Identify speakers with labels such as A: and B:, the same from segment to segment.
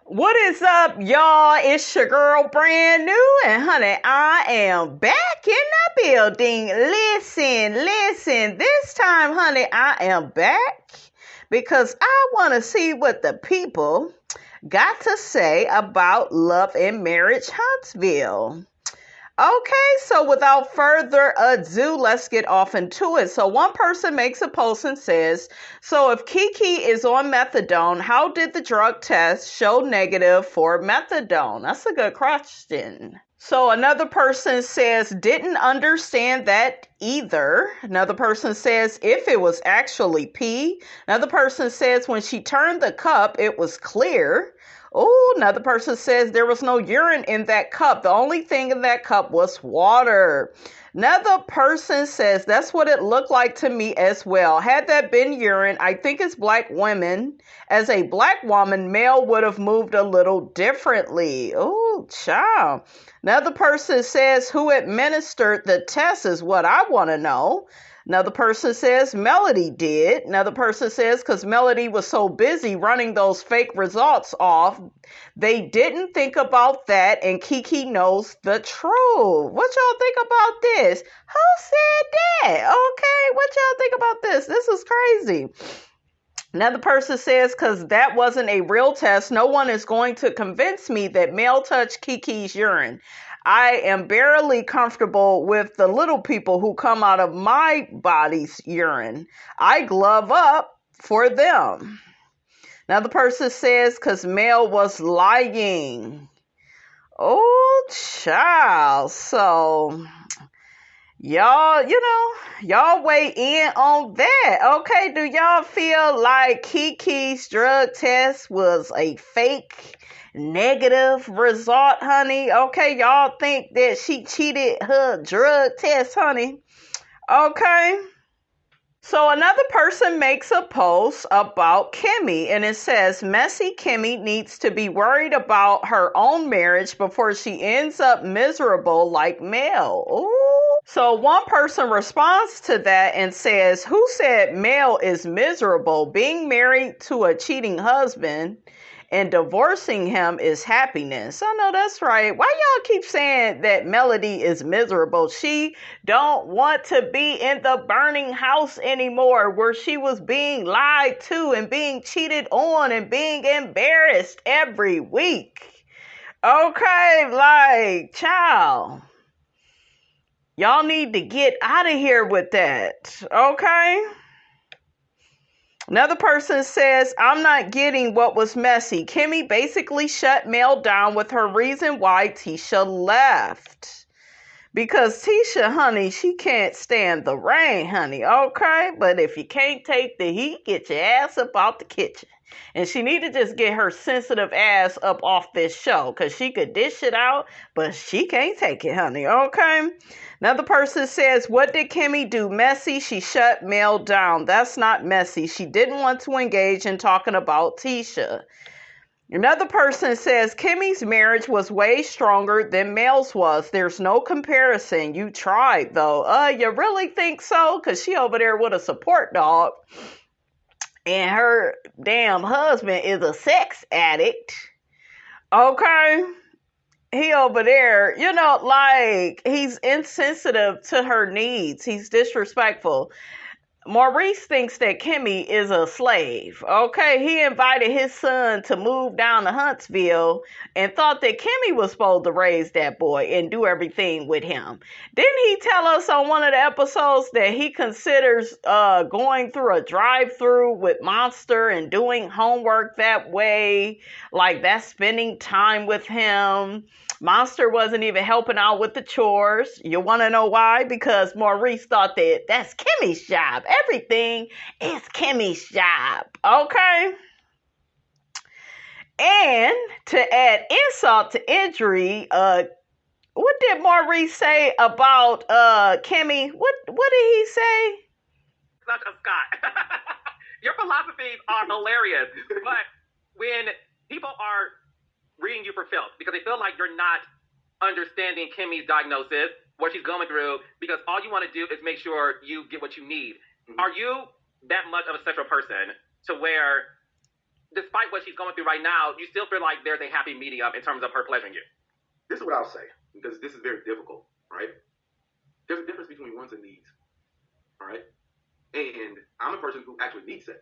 A: What is up, y'all? It's your girl, brand new, and honey, I am back in the building. Listen. This time, honey, I am back because I want to see what the people got to say about Love and Marriage Huntsville. Okay, so without further ado, let's get off into it. So one person makes a post and says, so if Kiki is on methadone, how did the drug test show negative for methadone? That's a good question. So another person says, didn't understand that either. Another person says, if it was actually pee. Another person says, when she turned the cup, it was clear. Oh, another person says there was no urine in that cup. The only thing in that cup was water. Another person says that's what it looked like to me as well. Had that been urine, I think as black women, as a black woman, Mel would have moved a little differently. Oh, child. Another person says who administered the test is what I want to know. Another person says Melody did. Another person says because Melody was so busy running those fake results off, they didn't think about that, and Kiki knows the truth. What y'all think about this? Who said that? Okay, what y'all think about this? This is crazy. Another person says, because that wasn't a real test, no one is going to convince me that Mel touched Kiki's urine. I am barely comfortable with the little people who come out of my body's urine. I glove up for them. Another person says, because Mel was lying. Oh, child. So, y'all, y'all weigh in on that. Okay, do y'all feel like Kiki's drug test was a fake negative result, honey? Okay, y'all think that she cheated her drug test, honey? Okay. So another person makes a post about Kimmy, and it says, messy Kimmy needs to be worried about her own marriage before she ends up miserable like Mel. Ooh. So one person responds to that and says, who said Mel is miserable? Being married to a cheating husband and divorcing him is happiness. I know that's right. Why y'all keep saying that Melody is miserable? She don't want to be in the burning house anymore where she was being lied to and being cheated on and being embarrassed every week. Okay, like, child, y'all need to get out of here with that. Okay? Another person says, I'm not getting what was messy. Kimmy basically shut Mel down with her reason why Tisha left. Because Tisha, honey, she can't stand the rain, honey. Okay? But if you can't take the heat, get your ass up out the kitchen. And she need to just get her sensitive ass up off this show. Because she could dish it out, but she can't take it, honey. Okay? Another person says, what did Kimmy do? Messy? She shut Mel down. That's not messy. She didn't want to engage in talking about Tisha. Another person says, Kimmy's marriage was way stronger than Mel's was. There's no comparison. You tried, though. You really think so? Because she over there with a support dog. And her damn husband is a sex addict. Okay? He over there, like, he's insensitive to her needs. He's disrespectful. Maurice thinks that Kimmy is a slave. Okay, he invited his son to move down to Huntsville and thought that Kimmy was supposed to raise that boy and do everything with him. Didn't he tell us on one of the episodes that he considers going through a drive-through with Monster and doing homework that way? Like, that's spending time with him. Monster wasn't even helping out with the chores. You want to know why? Because Maurice thought that that's Kimmy's job. Everything is Kimmy's job. Okay? And to add insult to injury, what did Maurice say about Kimmy? What did he say?
B: Such a Scott. Your philosophies are hilarious. But when people are reading you for filth because they feel like you're not understanding Kimmy's diagnosis, what she's going through, because all you want to do is make sure you get what you need. Mm-hmm. Are you that much of a sexual person to where despite what she's going through right now, you still feel like there's a happy medium in terms of her pleasuring you?
C: This is what I'll say, because this is very difficult, right? There's a difference between wants and needs, all right? And I'm a person who actually needs sex,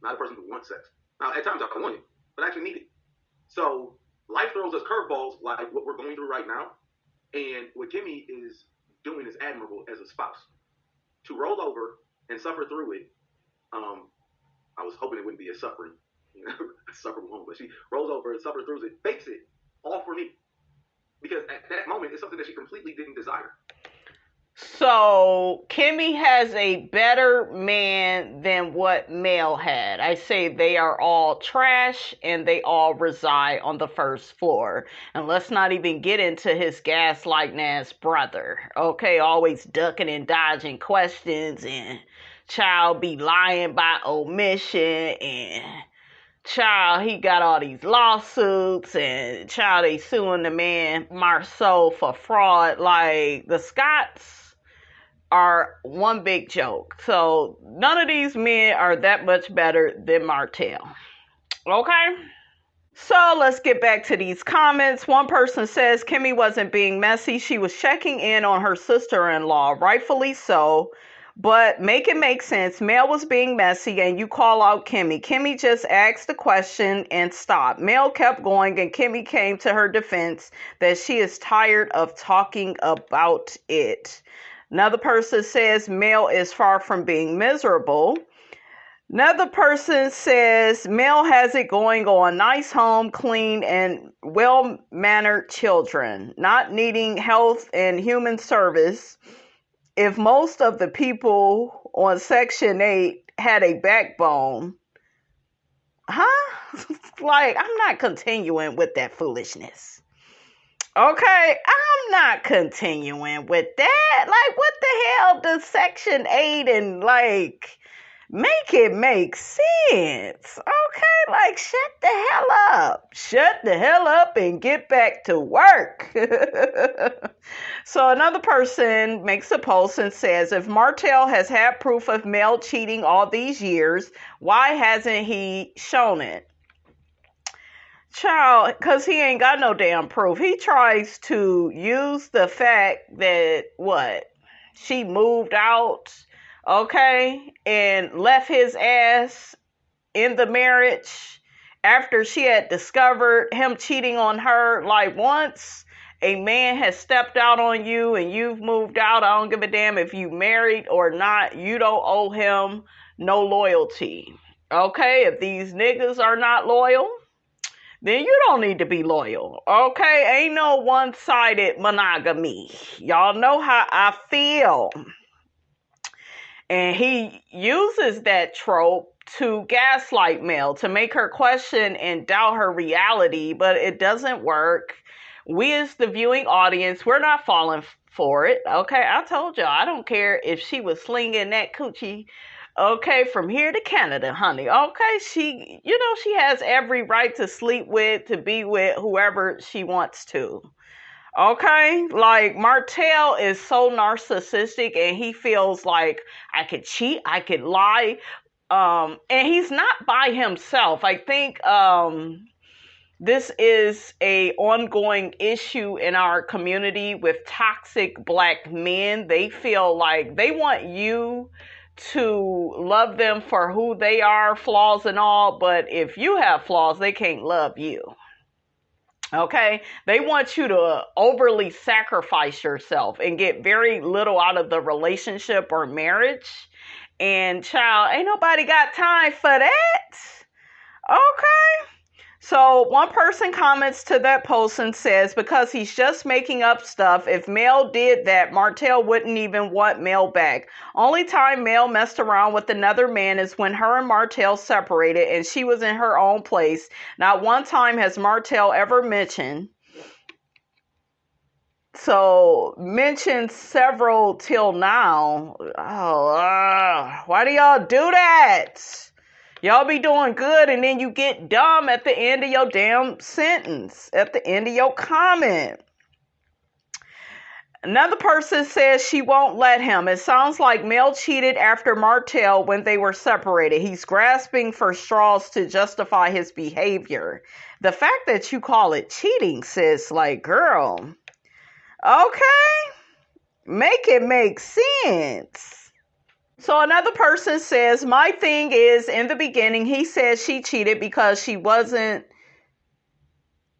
C: not a person who wants sex. Now, at times I want it, but I actually need it. So life throws us curveballs like what we're going through right now. And what Kimmy is doing is admirable as a spouse. To roll over and suffer through it, I was hoping it wouldn't be a suffering, a sufferable moment, but she rolls over and suffers through it, fakes it, all for me. Because at that moment, it's something that she completely didn't desire.
A: So Kimmy has a better man than what Mel had. I say they are all trash and they all reside on the first floor. And let's not even get into his gaslighting ass brother. Okay, always ducking and dodging questions, and child be lying by omission, and child, he got all these lawsuits, and child, they suing the man Marceau for fraud. Like, the Scots are one big joke. So none of these men are that much better than Martel. Okay? So let's get back to these comments. One person says Kimmy wasn't being messy. She was checking in on her sister-in-law, rightfully so. But make it make sense. Mel was being messy and you call out Kimmy. Kimmy just asked the question and stopped. Mel kept going and Kimmy came to her defense that she is tired of talking about it. Another person says Mel is far from being miserable. Another person says Mel has it going on. Nice home, clean, and well-mannered children. Not needing health and human service. If most of the people on Section 8 had a backbone, like, I'm not continuing with that foolishness. Okay, I'm not continuing with that. Like, what the hell does Section 8 and, like, make it make sense? Okay, like, shut the hell up. Shut the hell up and get back to work. So another person makes a post and says, if Martel has had proof of Mel cheating all these years, why hasn't he shown it? Child, because he ain't got no damn proof. He tries to use the fact that, she moved out, okay, and left his ass in the marriage after she had discovered him cheating on her. Like, once a man has stepped out on you and you've moved out, I don't give a damn if you married or not, you don't owe him no loyalty. Okay, if these niggas are not loyal, then you don't need to be loyal. Okay, ain't no one-sided monogamy. Y'all know how I feel. And he uses that trope to gaslight Mel, to make her question and doubt her reality, but it doesn't work. We as the viewing audience, we're not falling for it. Okay, I told y'all, I don't care if she was slinging that coochie, okay, from here to Canada, honey. Okay, she has every right to sleep with, to be with whoever she wants to. Okay, like, Martel is so narcissistic and he feels like I could cheat, I could lie, and he's not by himself. I think this is a ongoing issue in our community with toxic black men. They feel like they want you to love them for who they are, flaws and all, but if you have flaws, they can't love you. Okay, they want you to overly sacrifice yourself and get very little out of the relationship or marriage. And child, ain't nobody got time for that. Okay. So one person comments to that post and says, because he's just making up stuff, if Mel did that, Martel wouldn't even want Mel back. Only time Mel messed around with another man is when her and Martel separated and she was in her own place. Not one time has Martel ever mentioned. So, mentioned several till now. Why do y'all do that? Y'all be doing good and then you get dumb at the end of your damn sentence, at the end of your comment. Another person says she won't let him. It sounds like Mel cheated after Martel when they were separated. He's grasping for straws to justify his behavior. The fact that you call it cheating, sis, like, girl, okay, make it make sense. So another person says, my thing is, in the beginning, he said she cheated because she wasn't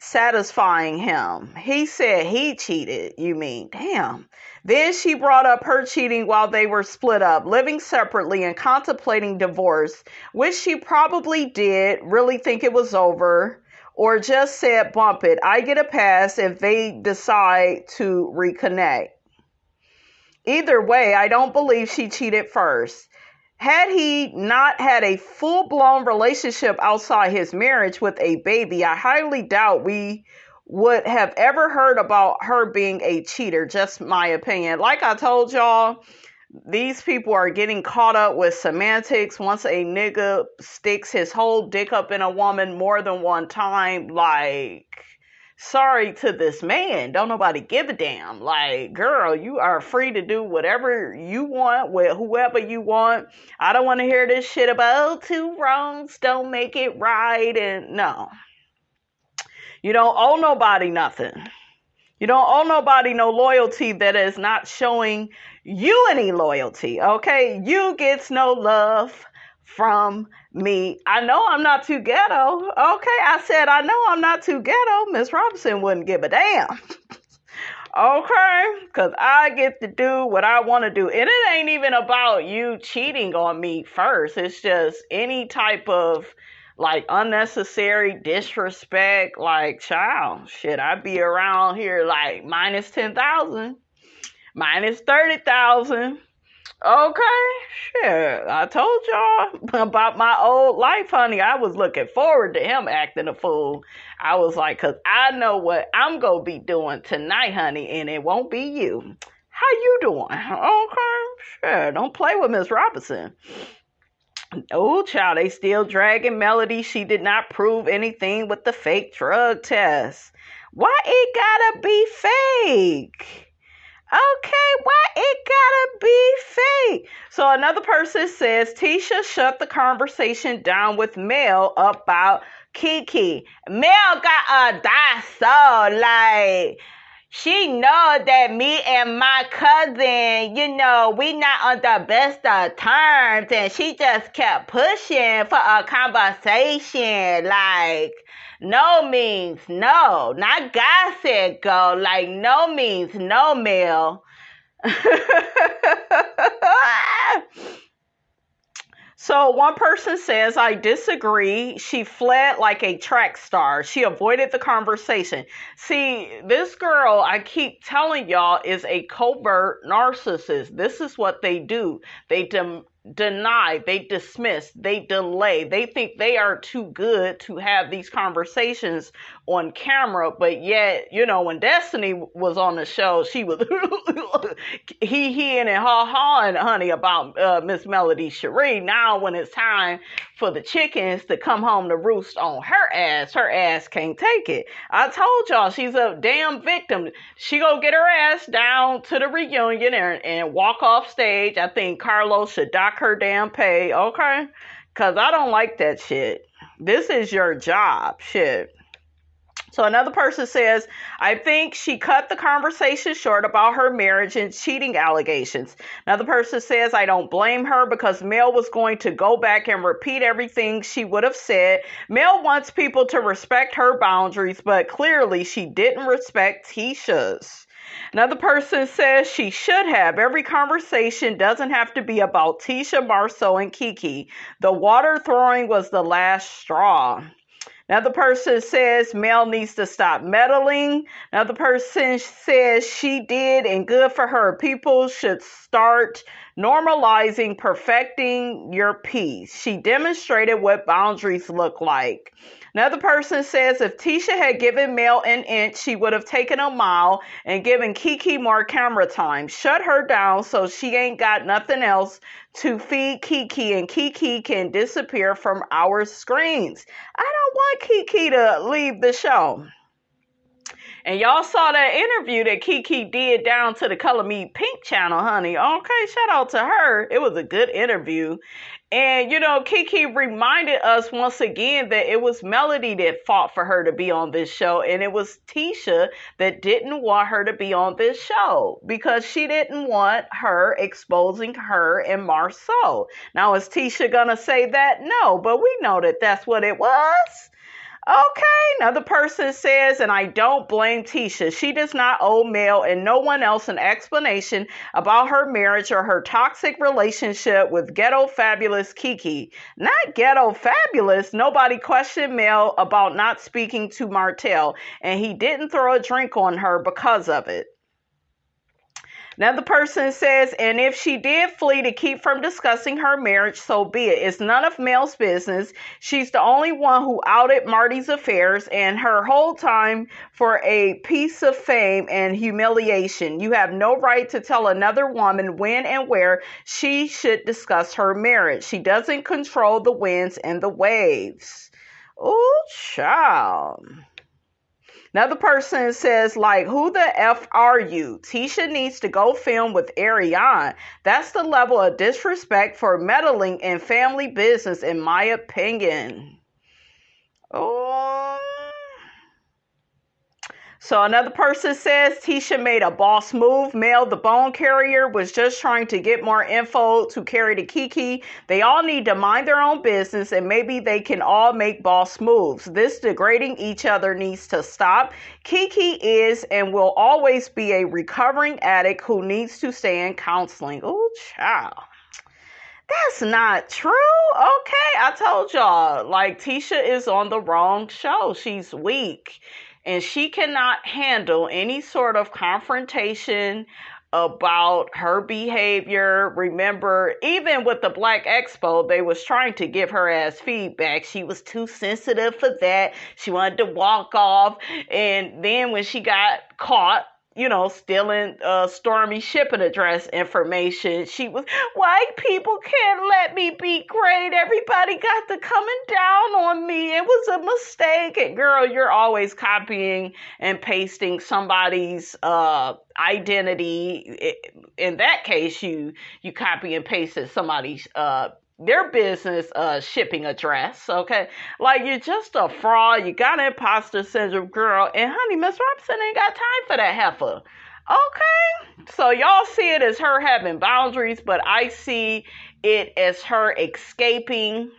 A: satisfying him. He said he cheated, you mean. Damn. Then she brought up her cheating while they were split up, living separately and contemplating divorce, which she probably did really think it was over, or just said bump it. I get a pass if they decide to reconnect. Either way, I don't believe she cheated first. Had he not had a full-blown relationship outside his marriage with a baby, I highly doubt we would have ever heard about her being a cheater. Just my opinion. Like I told y'all, these people are getting caught up with semantics. Once a nigga sticks his whole dick up in a woman more than one time, like, sorry to this man. Don't nobody give a damn. Like, girl, you are free to do whatever you want with whoever you want. I don't want to hear this shit about, oh, two wrongs don't make it right. And no. You don't owe nobody nothing. You don't owe nobody no loyalty that is not showing you any loyalty, okay? You gets no love from me. I know I'm not too ghetto. Okay, I said I know I'm not too ghetto. Miss Robinson wouldn't give a damn. Okay, because I get to do what I want to do. And it ain't even about you cheating on me first. It's just any type of, like, unnecessary disrespect. Like, child, shit, I be around here like minus 10,000, minus 30,000. Okay, shit, I told y'all about my old life, honey. I was looking forward to him acting a fool. I was like, because I know what I'm going to be doing tonight, honey, and it won't be you. How you doing? Okay, sure, don't play with Miss Robinson. Oh, child, they still dragging Melody. She did not prove anything with the fake drug test. Why it gotta be fake? Okay, why it gotta be fake? So another person says, Tisha shut the conversation down with Mel about Kiki. Mel got a die so, like, she know that me and my cousin, you know, we not on the best of terms, and she just kept pushing for a conversation. Like, no means no. Not God said go. Like, no means no, Mel. So one person says, I disagree. She fled like a track star. She avoided the conversation. See, this girl, I keep telling y'all, is a covert narcissist. This is what they do. They deny, they dismiss, they delay. They think they are too good to have these conversations on camera, but yet, you know, when Destiny was on the show, she was he and ha-ha, honey, about Miss melodyshari. Now when it's time for the chickens to come home to roost on her ass can't take it. I told y'all, she's a damn victim. She gonna get her ass down to the reunion and walk off stage. I think Carlos should dock her damn pay, okay? Because I don't like that shit. This is your job, shit. So another person says, I think she cut the conversation short about her marriage and cheating allegations. Another person says, I don't blame her because Mel was going to go back and repeat everything she would have said. Mel wants people to respect her boundaries, but clearly she didn't respect Tisha's. Another person says she should have. Every conversation doesn't have to be about Tisha, Marceau, and Kiki. The water throwing was the last straw. Another person says Mel needs to stop meddling. Another person says she did and good for her. People should start normalizing perfecting your peace. She demonstrated what boundaries look like. Another person says if Tisha had given Mel an inch, she would have taken a mile and given Kiki more camera time. Shut her down so she ain't got nothing else to feed Kiki, and Kiki can disappear from our screens. I don't want Kiki to leave the show. And y'all saw that interview that Kiki did down to the Color Me Pink channel, honey. Okay, shout out to her. It was a good interview. And, Kiki reminded us once again that it was Melody that fought for her to be on this show. And it was Tisha that didn't want her to be on this show because she didn't want her exposing her and Marceau. Now, is Tisha going to say that? No, but we know that that's what it was. Okay, another person says, and I don't blame Tisha. She does not owe Mel and no one else an explanation about her marriage or her toxic relationship with ghetto fabulous Kiki. Not ghetto fabulous. Nobody questioned Mel about not speaking to Martel, and he didn't throw a drink on her because of it. Another person says, and if she did flee to keep from discussing her marriage, so be it. It's none of Mel's business. She's the only one who outed Marty's affairs and her whole time for a piece of fame and humiliation. You have no right to tell another woman when and where she should discuss her marriage. She doesn't control the winds and the waves. Ooh, child. Another person says, who the F are you? Tisha needs to go film with Ariane. That's the level of disrespect for meddling in family business, in my opinion. Oh. So another person says Tisha made a boss move. Mel, the bone carrier, was just trying to get more info to carry to Kiki. They all need to mind their own business and maybe they can all make boss moves. This degrading each other needs to stop. Kiki is and will always be a recovering addict who needs to stay in counseling. Oh, child. That's not true. Okay, I told y'all, Tisha is on the wrong show. She's weak. And she cannot handle any sort of confrontation about her behavior. Remember, even with the Black Expo, they was trying to give her ass feedback. She was too sensitive for that. She wanted to walk off. And then when she got caught, stealing Stormy shipping address information, she was, white people can't let me be great. Everybody got to coming down on me. It was a mistake. And girl, you're always copying and pasting somebody's identity. In that case, you copy and pasted somebody's their business shipping address, okay? You're just a fraud. You got imposter syndrome, girl. And honey, Miss Robinson ain't got time for that heifer. Okay? So y'all see it as her having boundaries, but I see it as her escaping.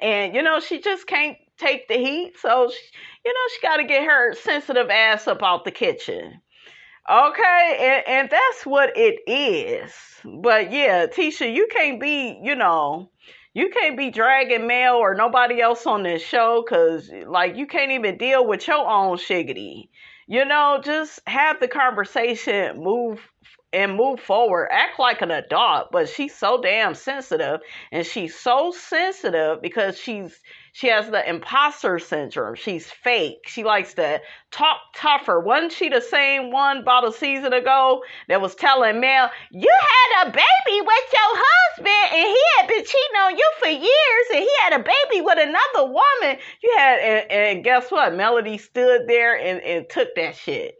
A: And, she just can't take the heat. So, she got to get her sensitive ass up out the kitchen. Okay, and that's what it is. But yeah, Tisha, you can't be, you can't be dragging Mel or nobody else on this show because, you can't even deal with your own shiggity. Just have the conversation, move forward. Act like an adult, but she's so damn sensitive. And she's so sensitive because she has the imposter syndrome. She's fake. She likes to talk tougher. Wasn't she the same one about a season ago that was telling Mel, you had a baby with your husband and he had been cheating on you for years and he had a baby with another woman. And guess what? Melody stood there and took that shit.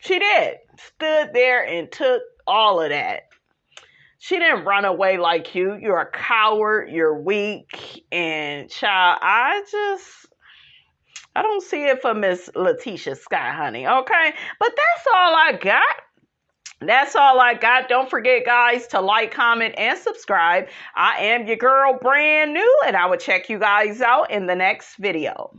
A: She did. Stood there and took all of that. She didn't run away like you. You're a coward. You're weak. And child, I don't see it for Miss Letitia Scott, honey. Okay? But that's all I got. That's all I got. Don't forget, guys, to like, comment, and subscribe. I am your girl, brand new, and I will check you guys out in the next video.